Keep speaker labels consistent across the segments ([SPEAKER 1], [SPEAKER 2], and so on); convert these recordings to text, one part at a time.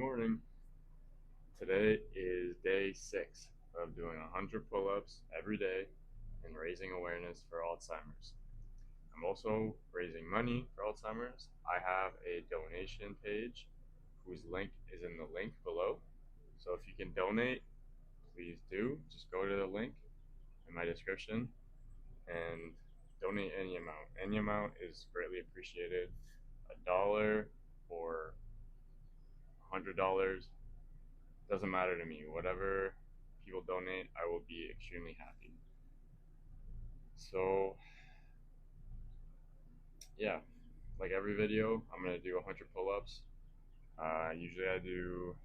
[SPEAKER 1] morning. Today is day 6 of doing 100 pull-ups every day and raising awareness for Alzheimer's. I'm also raising money for Alzheimer's. I have a donation page whose link is in the link below. So if you can donate, please do. Just go to the link in my description and donate any amount. Any amount is greatly appreciated. $1 or $100 doesn't matter to me. Whatever people donate, I will be extremely happy. So, yeah, like every video, I'm gonna do 100 pull-ups. Usually, I do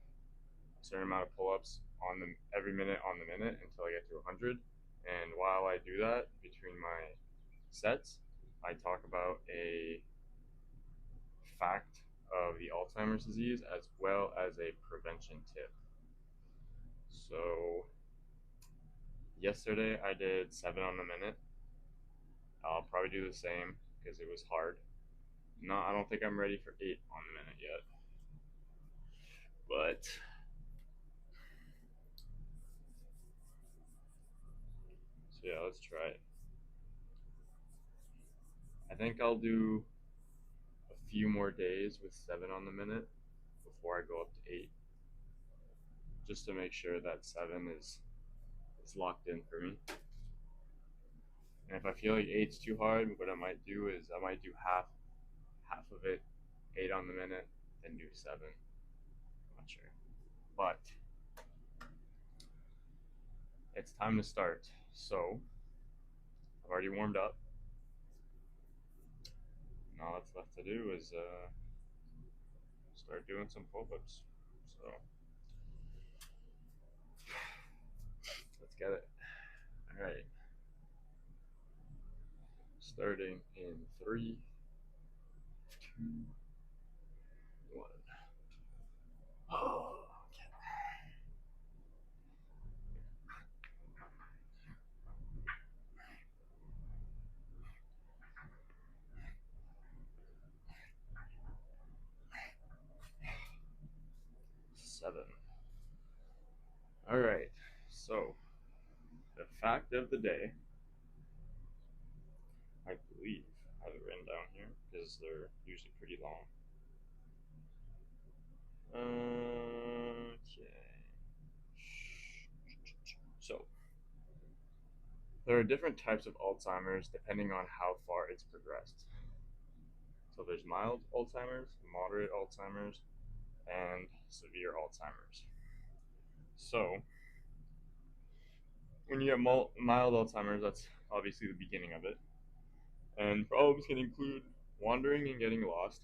[SPEAKER 1] a certain amount of pull-ups on the every minute on the minute until I get to 100. And while I do that, between my sets, I talk about a fact of the Alzheimer's disease as well as a prevention tip. So, yesterday I did 7 on the minute. I'll probably do the same because it was hard. No, I don't think I'm ready for 8 on the minute yet. But so yeah, let's try it. I think I'll do a few more days with 7 on the minute before I go up to 8, just to make sure that 7 is locked in for me. And if I feel like 8's too hard, what I might do is I might do half of it, 8 on the minute, then do 7. I'm not sure, but it's time to start. So I've already warmed up. And all that's left to do is start doing some pull-ups. So let's get it. All right. Starting in 3, 2, 1. Oh, okay. 7. All right. So the fact of the day, I believe I have it written down here because they're usually pretty long. Okay. So there are different types of Alzheimer's depending on how far it's progressed. So there's mild Alzheimer's, moderate Alzheimer's, and severe Alzheimer's. So when you have mild Alzheimer's, that's obviously the beginning of it. And problems can include wandering and getting lost,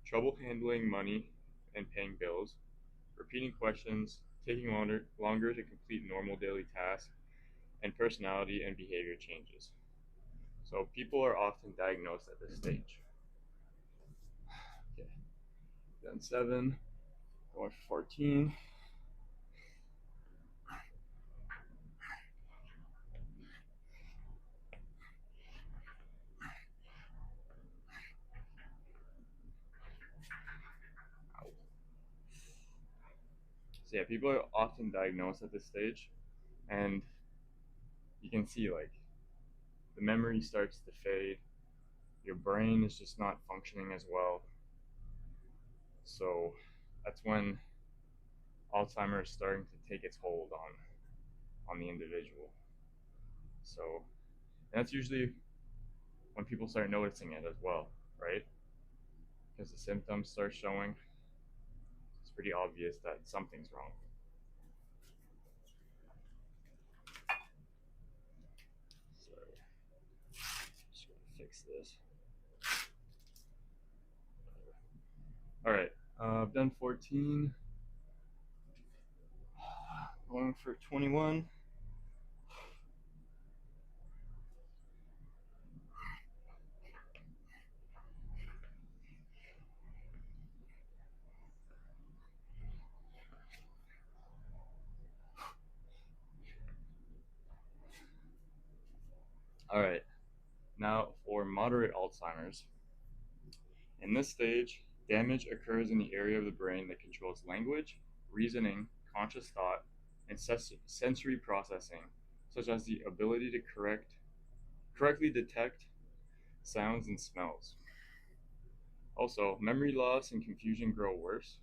[SPEAKER 1] trouble handling money and paying bills, repeating questions, taking longer to complete normal daily tasks, and personality and behavior changes. So people are often diagnosed at this stage. Okay, then 7, going for 14. So yeah, people are often diagnosed at this stage, and you can see like the memory starts to fade, your brain is just not functioning as well. So that's when Alzheimer's is starting to take its hold on the individual. So that's usually when people start noticing it as well, right? Because the symptoms start showing. It's pretty obvious that something's wrong. Sorry, just gotta fix this. All right, I've done 14. Going for 21. All right, now for moderate Alzheimer's. In this stage, Damage occurs in the area of the brain that controls language, reasoning, conscious thought, and sensory processing, such as the ability to correctly detect sounds and smells. Also, memory loss and confusion grow worse,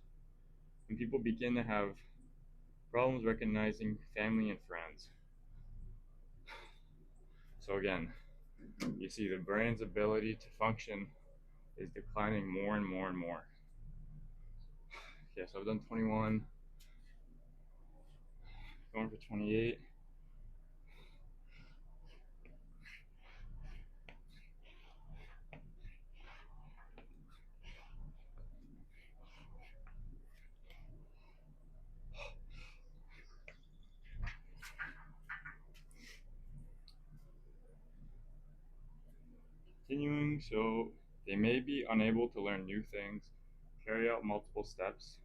[SPEAKER 1] and people begin to have problems recognizing family and friends. So, again, you see the brain's ability to function is declining more and more and more. Okay, so I've done 21, going for 28. Continuing, so they may be unable to learn new things, carry out multiple steps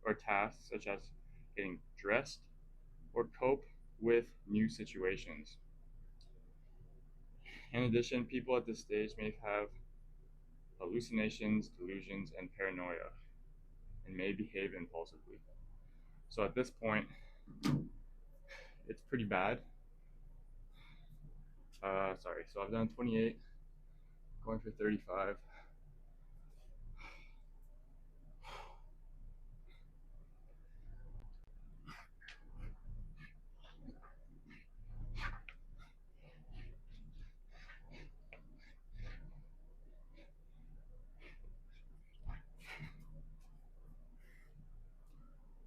[SPEAKER 1] or tasks such as getting dressed or cope with new situations. In addition, people at this stage may have hallucinations, delusions, and paranoia, and may behave impulsively. So at this point, it's pretty bad. Sorry, so I've done 28, going for 35.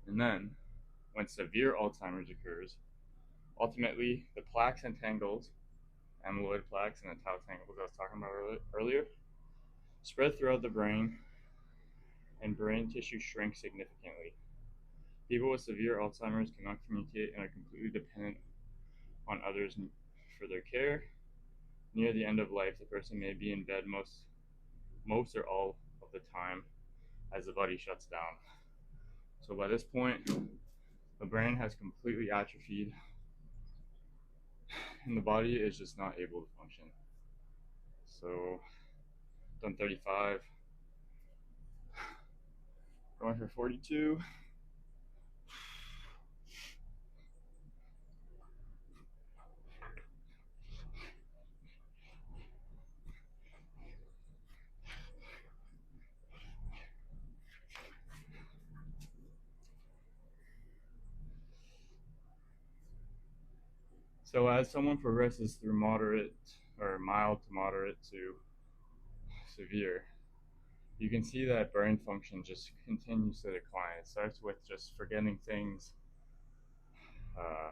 [SPEAKER 1] And then, when severe Alzheimer's occurs, ultimately the plaques and tangles, amyloid plaques and the tau tangles I was talking about earlier, spread throughout the brain, and brain tissue shrinks significantly. People with severe Alzheimer's cannot communicate and are completely dependent on others for their care. Near the end of life, the person may be in bed most or all of the time as the body shuts down. So by this point, the brain has completely atrophied and the body is just not able to function. So, done 35, going for 42. So as someone progresses through moderate or mild to moderate to severe, you can see that brain function just continues to decline. It starts with just forgetting things, uh,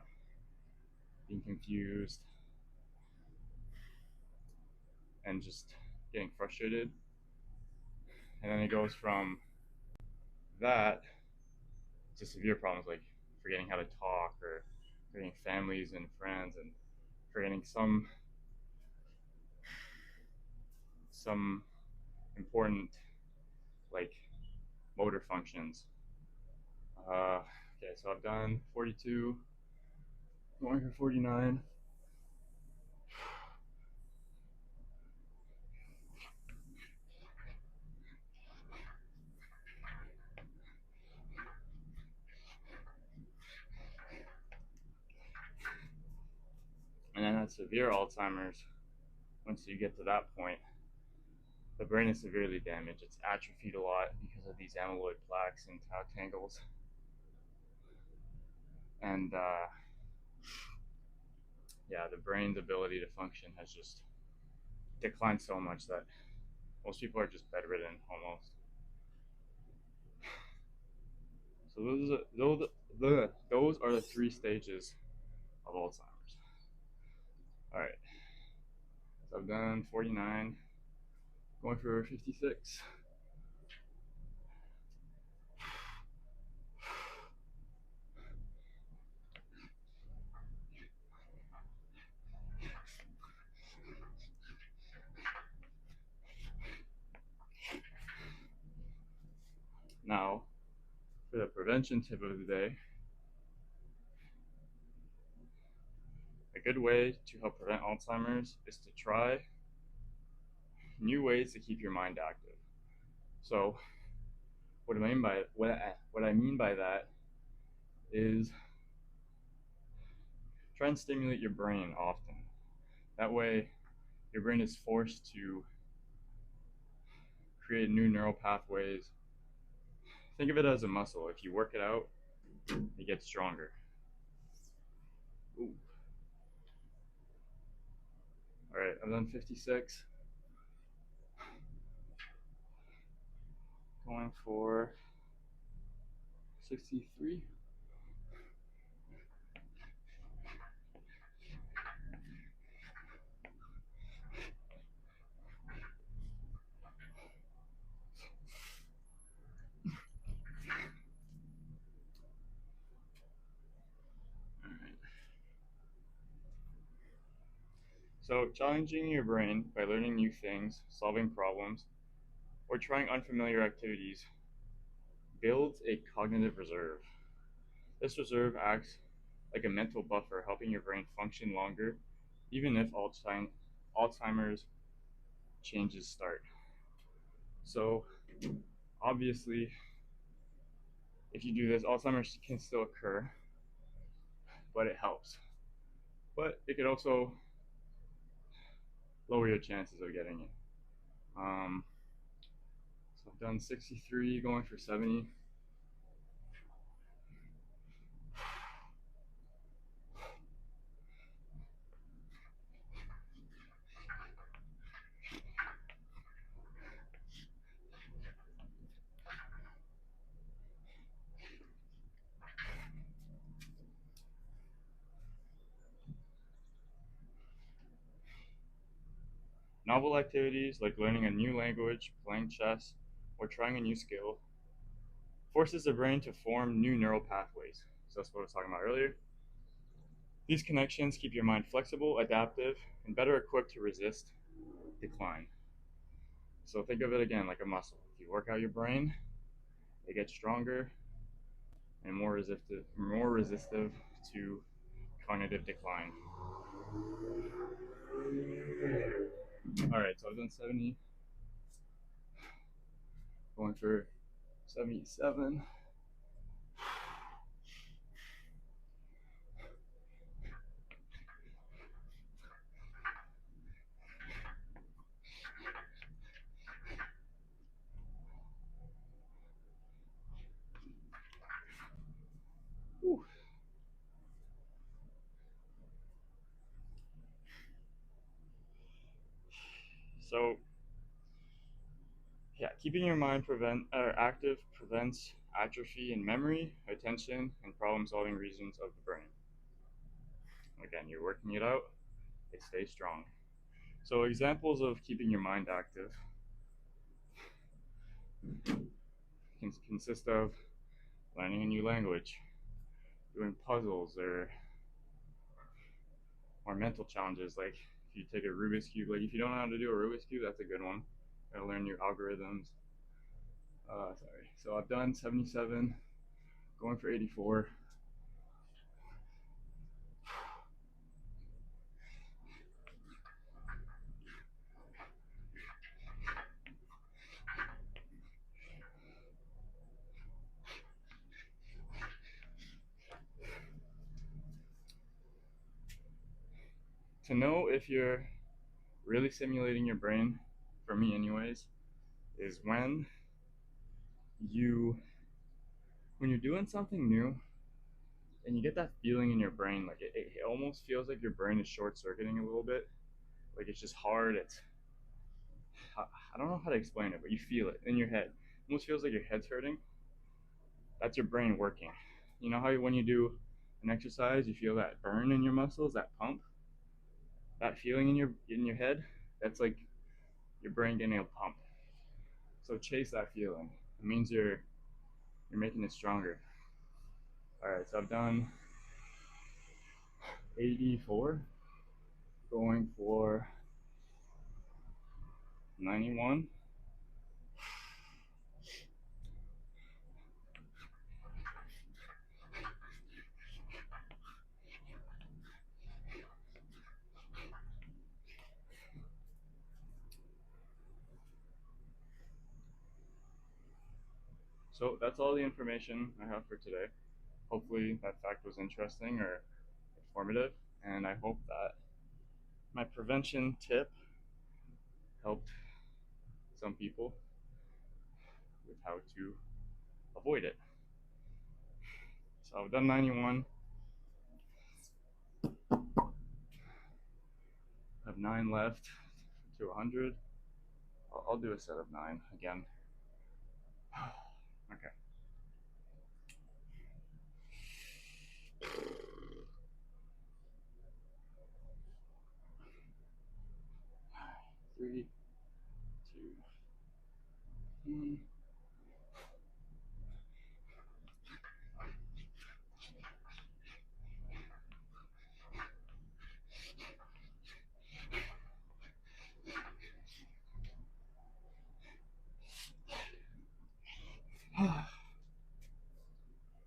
[SPEAKER 1] being confused, and just getting frustrated. And then it goes from that to severe problems like forgetting how to talk or forgetting families and friends and forgetting some important like motor functions. Okay, so I've done 42, going for 49. And then at severe Alzheimer's, once you get to that point, the brain is severely damaged. It's atrophied a lot because of these amyloid plaques and tau tangles. And yeah, the brain's ability to function has just declined so much that most people are just bedridden almost. So those are the three stages of Alzheimer's. All right, so I've done 49, going for 56. Now, for the prevention tip of the day, a good way to help prevent Alzheimer's is to try new ways to keep your mind active. So, what I mean by that is try and stimulate your brain often. That way, your brain is forced to create new neural pathways. Think of it as a muscle. If you work it out, it gets stronger. Ooh. All right, I've done 56. Going for 63. All right. So, challenging your brain by learning new things, solving problems, or trying unfamiliar activities builds a cognitive reserve. This reserve acts like a mental buffer, helping your brain function longer, even if Alzheimer's changes start. So, obviously, if you do this, Alzheimer's can still occur, but it helps. But it could also lower your chances of getting it. So I've done 63, going for 70. Novel activities like learning a new language, playing chess, or trying a new skill forces the brain to form new neural pathways. So that's what I was talking about earlier. These connections keep your mind flexible, adaptive, and better equipped to resist decline. So think of it again like a muscle. If you work out your brain, it gets stronger and more resistive to cognitive decline. All right, so I've done 70, going for 77. Whew. So yeah, keeping your mind active prevents atrophy in memory, attention, and problem-solving regions of the brain. Again, you're working it out, it stays strong. So examples of keeping your mind active can consist of learning a new language, doing puzzles or mental challenges. Like if you take a Rubik's cube, like if you don't know how to do a Rubik's cube, that's a good one. You gotta learn new algorithms. Sorry. So I've done 77, going for 84. To know if you're really simulating your brain, for me anyways, is you when you're doing something new and you get that feeling in your brain, like it almost feels like your brain is short circuiting a little bit. Like it's just hard. I don't know how to explain it, but you feel it in your head. It almost feels like your head's hurting. That's your brain working. You know how when you do an exercise, you feel that burn in your muscles, that pump, that feeling in your head. That's like your brain getting a pump. So chase that feeling. It means you're making it stronger. All right, so I've done 84, going for 91. So that's all the information I have for today. Hopefully that fact was interesting or informative, and I hope that my prevention tip helped some people with how to avoid it. So I've done 91. I have 9 left to 100. I'll do a set of 9 again. Okay. 3, 2, 1.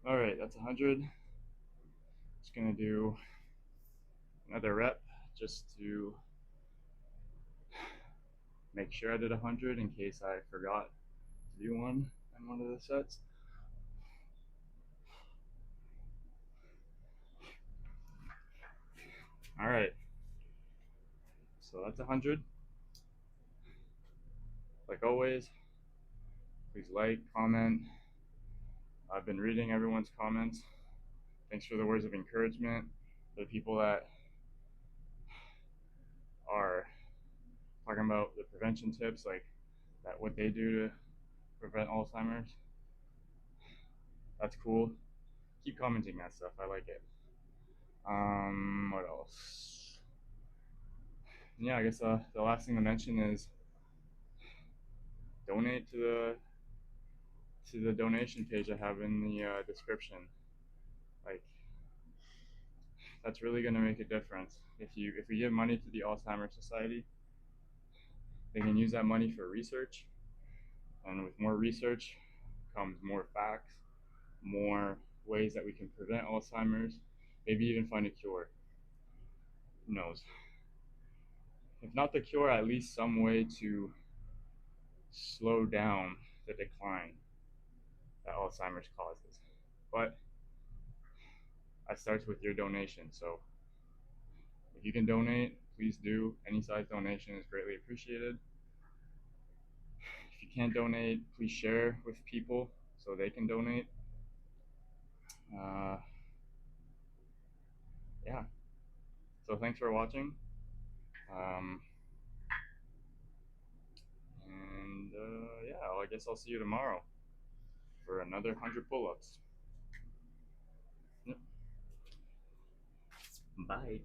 [SPEAKER 1] All right, that's 100. Just gonna do another rep just to make sure I did 100 in case I forgot to do one in one of the sets. All right, so that's 100. Like always, please like, comment. I've been reading everyone's comments. Thanks for the words of encouragement. For the people that are talking about the prevention tips, like that what they do to prevent Alzheimer's. That's cool. Keep commenting that stuff. I like it. What else? Yeah, I guess the last thing to mention is donate to the donation page I have in the description. Like, that's really gonna make a difference. If we give money to the Alzheimer's Society, they can use that money for research, and with more research comes more facts, more ways that we can prevent Alzheimer's, maybe even find a cure. Who knows? If not the cure, at least some way to slow down the decline that Alzheimer's causes. But that starts with your donation. So if you can donate, please do. Any size donation is greatly appreciated. If you can't donate, please share with people so they can donate. Yeah. So thanks for watching. Yeah, well, I guess I'll see you tomorrow for another 100 pull-ups. Yep. Bye.